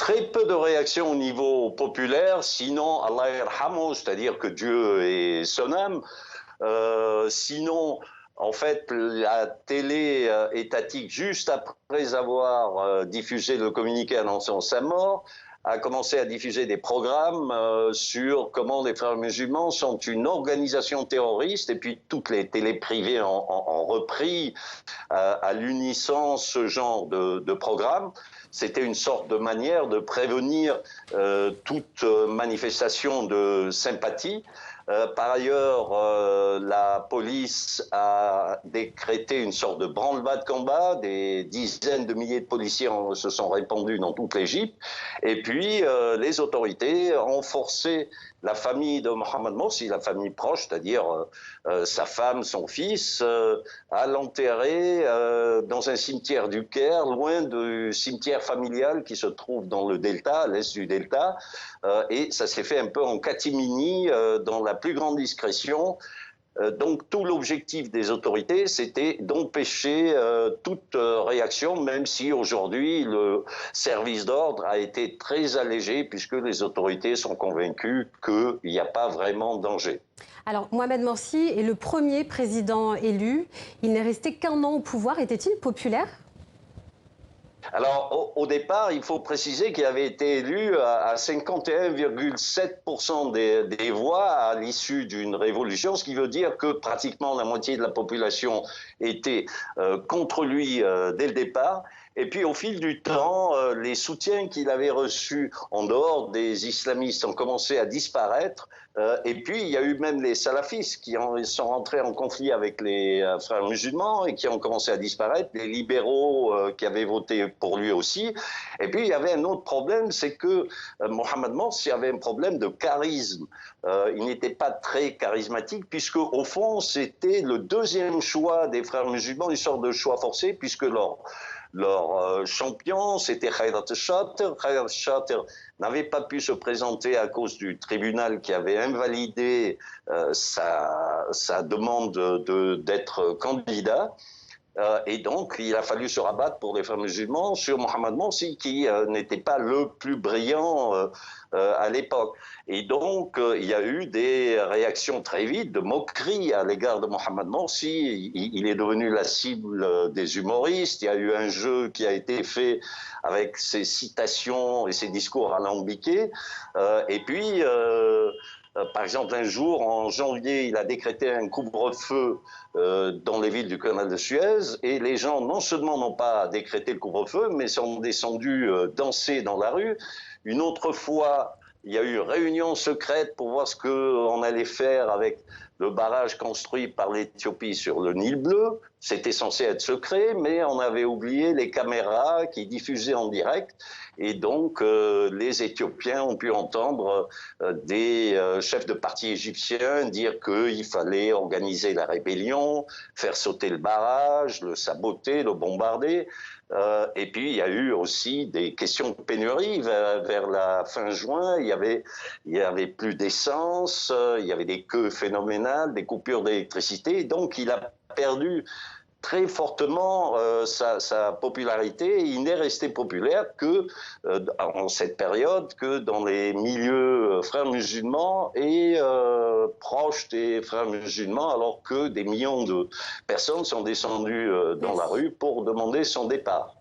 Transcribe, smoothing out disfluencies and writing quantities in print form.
Très peu de réactions au niveau populaire, sinon Allah yarhamou, c'est-à-dire que Dieu est son âme. Sinon, en fait, la télé étatique, juste après avoir diffusé le communiqué annonçant sa mort, a commencé à diffuser des programmes sur comment les frères musulmans sont une organisation terroriste, et puis toutes les télés privées ont repris à l'unisson ce genre de programme. C'était une sorte de manière de prévenir toute manifestation de sympathie. Par ailleurs, la police a décrété une sorte de branle-bas de combat. Des dizaines de milliers de policiers se sont répandus dans toute l'Égypte. Et puis, les autorités ont forcé la famille de Mohamed Morsi, la famille proche, c'est-à-dire sa femme, son fils, à l'enterrer dans un cimetière du Caire, loin du cimetière familial qui se trouve dans le delta, à l'est du delta. Et ça s'est fait un peu en catimini, dans la plus grande discrétion. Donc tout l'objectif des autorités, c'était d'empêcher toute réaction, même si aujourd'hui le service d'ordre a été très allégé, puisque les autorités sont convaincues qu'il n'y a pas vraiment de danger. Alors, Mohamed Morsi est le premier président élu. Il n'est resté qu'un an au pouvoir. Était-il populaire ? Alors, au départ, il faut préciser qu'il avait été élu à 51,7% des voix à l'issue d'une révolution, ce qui veut dire que pratiquement la moitié de la population était contre lui dès le départ. Et puis, au fil du temps, les soutiens qu'il avait reçus en dehors des islamistes ont commencé à disparaître. Et puis, il y a eu même les salafistes qui sont rentrés en conflit avec les frères musulmans et qui ont commencé à disparaître, les libéraux qui avaient voté pour lui aussi. Et puis, il y avait un autre problème, c'est que Mohamed Morsi avait un problème de charisme. Il n'était pas très charismatique, puisque au fond, c'était le deuxième choix des frères musulmans, une sorte de choix forcé, puisque leur champion, c'était Khayrat al-Shater. Khayrat al-Shater n'avait pas pu se présenter à cause du tribunal qui avait invalidé sa demande d'être candidat. Et donc, il a fallu se rabattre pour les frères musulmans sur Mohamed Morsi, qui n'était pas le plus brillant à l'époque. Et donc, il y a eu des réactions très vite de moquerie à l'égard de Mohamed Morsi. Il est devenu la cible des humoristes. Il y a eu un jeu qui a été fait avec ses citations et ses discours alambiqués. Et puis... par exemple, un jour, en janvier, il a décrété un couvre-feu dans les villes du canal de Suez, et les gens, non seulement n'ont pas décrété le couvre-feu, mais sont descendus danser dans la rue. Une autre fois, il y a eu une réunion secrète pour voir ce qu'on allait faire avec le barrage construit par l'Éthiopie sur le Nil bleu. C'était censé être secret, mais on avait oublié les caméras qui diffusaient en direct. Et donc, les Éthiopiens ont pu entendre des chefs de parti égyptiens dire qu'il fallait organiser la rébellion, faire sauter le barrage, le saboter, le bombarder. Et puis, il y a eu aussi des questions de pénurie vers la fin juin. Il y avait plus d'essence, il y avait des queues phénoménales, des coupures d'électricité. Donc, il a perdu très fortement sa popularité. Il n'est resté populaire que en cette période que dans les milieux frères musulmans et proches des frères musulmans, alors que des millions de personnes sont descendues dans la rue pour demander son départ.